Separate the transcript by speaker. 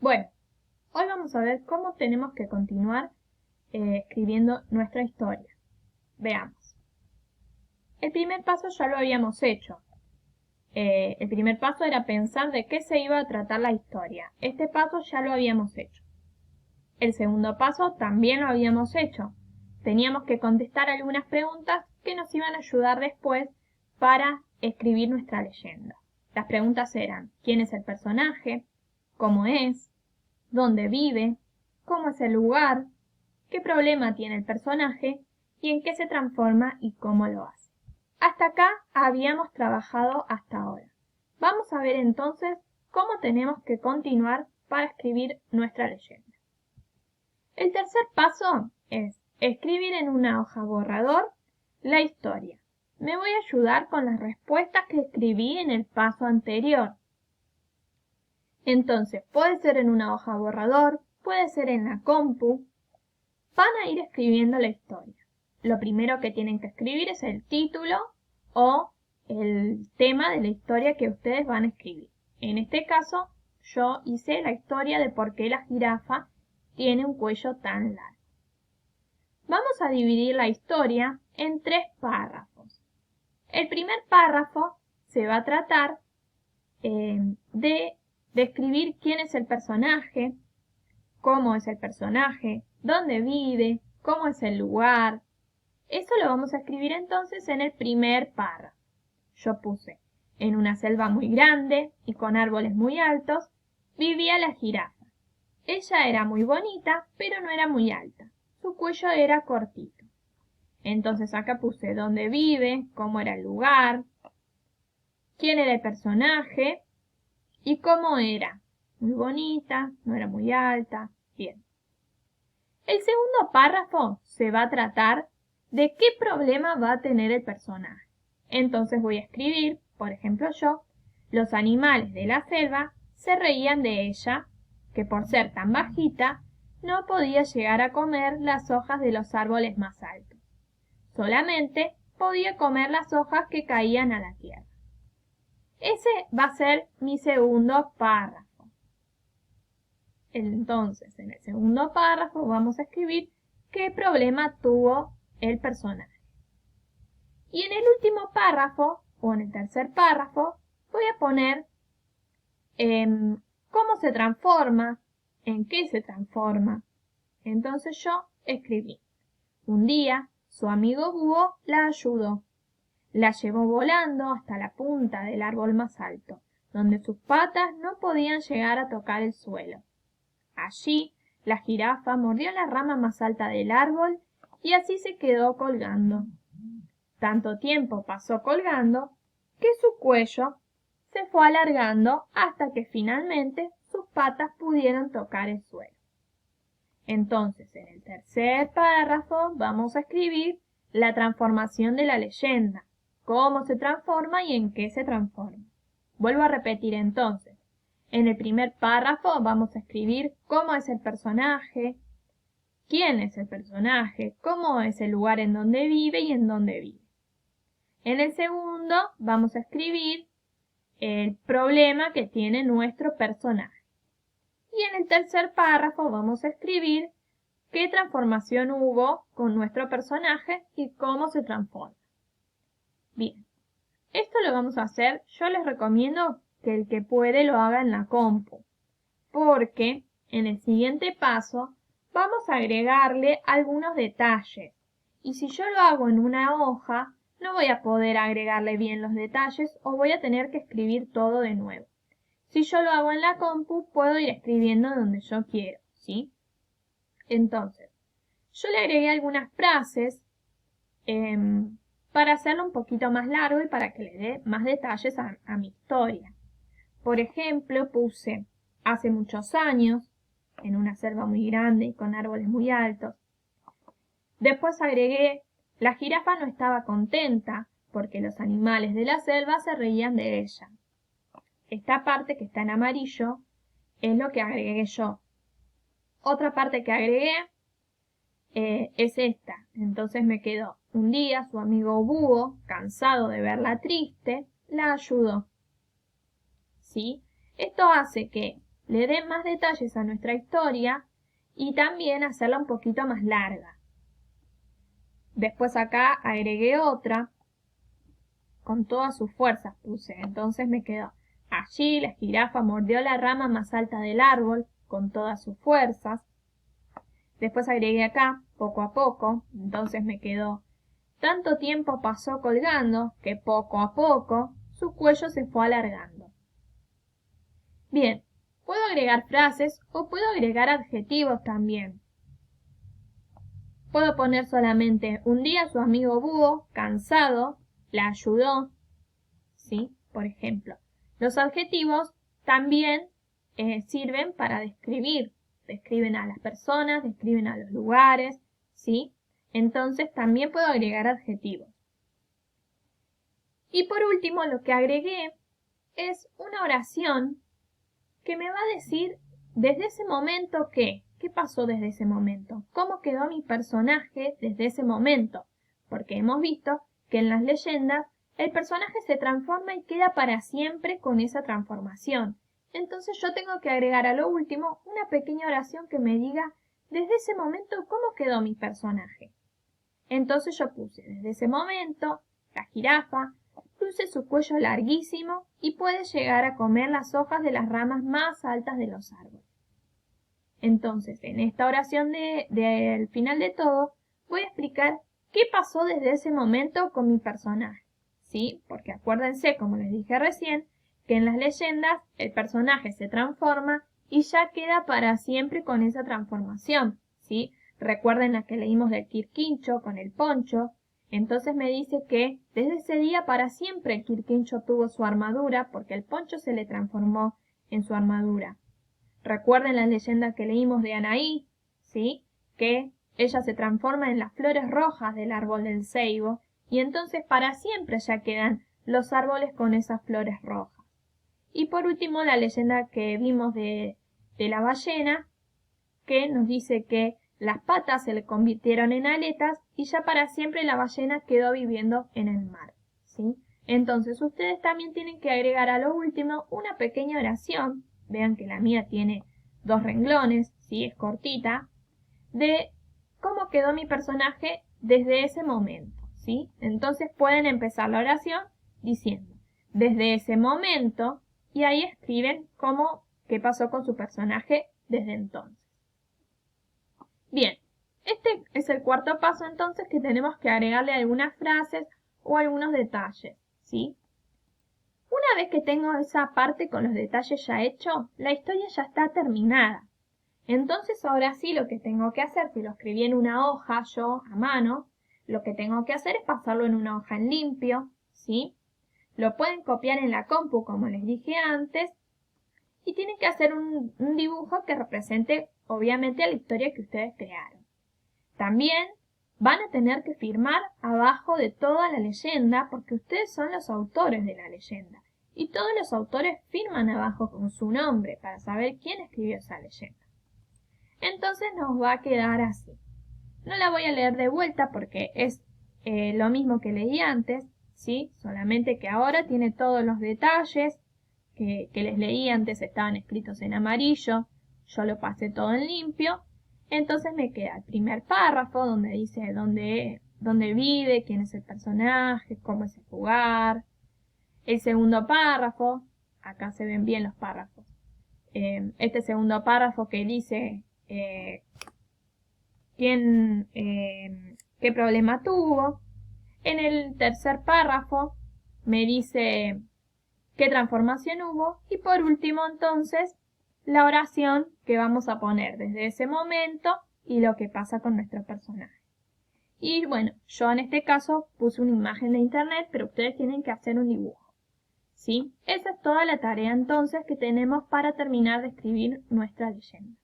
Speaker 1: Bueno, hoy vamos a ver cómo tenemos que continuar escribiendo nuestra historia. Veamos. El primer paso ya lo habíamos hecho. El primer paso era pensar de qué se iba a tratar la historia. Este paso ya lo habíamos hecho. El segundo paso también lo habíamos hecho. Teníamos que contestar algunas preguntas que nos iban a ayudar después para escribir nuestra leyenda. Las preguntas eran: ¿quién es el personaje? ¿Cómo es? ¿Dónde vive? ¿Cómo es el lugar? ¿Qué problema tiene el personaje? ¿Y en qué se transforma y cómo lo hace? Hasta acá habíamos trabajado hasta ahora. Vamos a ver entonces cómo tenemos que continuar para escribir nuestra leyenda. El tercer paso es escribir en una hoja borrador la historia. Me voy a ayudar con las respuestas que escribí en el paso anterior. Entonces, puede ser en una hoja borrador, puede ser en la compu. Van a ir escribiendo la historia. Lo primero que tienen que escribir es el título o el tema de la historia que ustedes van a escribir. En este caso, yo hice la historia de por qué la jirafa tiene un cuello tan largo. Vamos a dividir la historia en 3 párrafos. El primer párrafo se va a tratar de describir quién es el personaje, cómo es el personaje, dónde vive, cómo es el lugar. Eso lo vamos a escribir entonces en el primer párrafo. Yo puse: en una selva muy grande y con árboles muy altos, vivía la jirafa. Ella era muy bonita, pero no era muy alta. Su cuello era cortito. Entonces acá puse dónde vive, cómo era el lugar, quién era el personaje y cómo era. Muy bonita, no era muy alta. Bien. El segundo párrafo se va a tratar de qué problema va a tener el personaje. Entonces voy a escribir, por ejemplo yo: los animales de la selva se reían de ella, que por ser tan bajita no podía llegar a comer las hojas de los árboles más altos. Solamente podía comer las hojas que caían a la tierra. Ese va a ser mi segundo párrafo. Entonces, en el segundo párrafo vamos a escribir qué problema tuvo el personaje. Y en el último párrafo, o en el tercer párrafo, voy a poner cómo se transforma, en qué se transforma. Entonces yo escribí: un día, su amigo búho la ayudó. La llevó volando hasta la punta del árbol más alto, donde sus patas no podían llegar a tocar el suelo. Allí, la jirafa mordió la rama más alta del árbol y así se quedó colgando. Tanto tiempo pasó colgando que su cuello se fue alargando hasta que finalmente sus patas pudieron tocar el suelo. Entonces, en el tercer párrafo vamos a escribir la transformación de la leyenda, cómo se transforma y en qué se transforma. Vuelvo a repetir entonces. En el primer párrafo vamos a escribir cómo es el personaje, quién es el personaje, cómo es el lugar en donde vive y en dónde vive. En el segundo vamos a escribir el problema que tiene nuestro personaje. Y en el tercer párrafo vamos a escribir qué transformación hubo con nuestro personaje y cómo se transforma. Bien, esto lo vamos a hacer. Yo les recomiendo que el que puede lo haga en la compu, porque en el siguiente paso vamos a agregarle algunos detalles. Y si yo lo hago en una hoja, no voy a poder agregarle bien los detalles o voy a tener que escribir todo de nuevo. Si yo lo hago en la compu, puedo ir escribiendo donde yo quiero, ¿sí? Entonces, yo le agregué algunas frases para hacerlo un poquito más largo y para que le dé más detalles a mi historia. Por ejemplo, puse: hace muchos años, en una selva muy grande y con árboles muy altos. Después agregué: la jirafa no estaba contenta porque los animales de la selva se reían de ella. Esta parte que está en amarillo es lo que agregué yo. Otra parte que agregué es esta. Entonces me quedó: un día su amigo búho, cansado de verla triste, la ayudó. ¿Sí? Esto hace que le dé más detalles a nuestra historia y también hacerla un poquito más larga. Después acá agregué otra, con todas sus fuerzas puse, entonces me quedó: allí la jirafa mordió la rama más alta del árbol con todas sus fuerzas. Después agregué acá, poco a poco, entonces me quedó: tanto tiempo pasó colgando que poco a poco su cuello se fue alargando. Bien, puedo agregar frases o puedo agregar adjetivos también. Puedo poner solamente: un día su amigo búho, cansado, la ayudó. ¿Sí? Por ejemplo. Los adjetivos también sirven para describir. Describen a las personas, describen a los lugares. ¿Sí? Entonces también puedo agregar adjetivos. Y por último, lo que agregué es una oración que me va a decir desde ese momento qué pasó desde ese momento, cómo quedó mi personaje desde ese momento, porque hemos visto que en las leyendas el personaje se transforma y queda para siempre con esa transformación. Entonces yo tengo que agregar a lo último una pequeña oración que me diga desde ese momento cómo quedó mi personaje. Entonces yo puse: desde ese momento, la jirafa luce su cuello larguísimo y puede llegar a comer las hojas de las ramas más altas de los árboles. Entonces, en esta oración del final de todo, voy a explicar qué pasó desde ese momento con mi personaje. ¿Sí? Porque acuérdense, como les dije recién, que en las leyendas el personaje se transforma y ya queda para siempre con esa transformación. ¿Sí? Recuerden la que leímos del Quirquincho con el poncho. Entonces me dice que desde ese día para siempre el Quirquincho tuvo su armadura porque el poncho se le transformó en su armadura. Recuerden la leyenda que leímos de Anaí, ¿sí? Que ella se transforma en las flores rojas del árbol del ceibo y entonces para siempre ya quedan los árboles con esas flores rojas. Y por último la leyenda que vimos de la ballena, que nos dice que las patas se le convirtieron en aletas y ya para siempre la ballena quedó viviendo en el mar, ¿sí? Entonces ustedes también tienen que agregar a lo último una pequeña oración. Vean que la mía tiene 2 renglones, ¿sí? Es cortita, de cómo quedó mi personaje desde ese momento, ¿sí? Entonces pueden empezar la oración diciendo: desde ese momento, y ahí escriben qué pasó con su personaje desde entonces. Bien, este es el cuarto paso entonces, que tenemos que agregarle algunas frases o algunos detalles, ¿sí? Una vez que tengo esa parte con los detalles ya hecho, la historia ya está terminada. Entonces ahora sí lo que tengo que hacer, si lo escribí en una hoja yo a mano, lo que tengo que hacer es pasarlo en una hoja en limpio, ¿sí? Lo pueden copiar en la compu como les dije antes y tienen que hacer un dibujo que represente obviamente la historia que ustedes crearon. También van a tener que firmar abajo de toda la leyenda porque ustedes son los autores de la leyenda. Y todos los autores firman abajo con su nombre para saber quién escribió esa leyenda. Entonces nos va a quedar así. No la voy a leer de vuelta porque es lo mismo que leí antes, ¿sí? Solamente que ahora tiene todos los detalles que les leí antes, estaban escritos en amarillo. Yo lo pasé todo en limpio. Entonces me queda el primer párrafo donde dice dónde vive, quién es el personaje, cómo es el lugar. El segundo párrafo, acá se ven bien los párrafos. Este segundo párrafo que dice qué problema tuvo. En el tercer párrafo me dice qué transformación hubo. Y por último entonces la oración que vamos a poner desde ese momento y lo que pasa con nuestro personaje. Y bueno, yo en este caso puse una imagen de internet, pero ustedes tienen que hacer un dibujo, ¿sí? Esa es toda la tarea entonces que tenemos para terminar de escribir nuestra leyenda.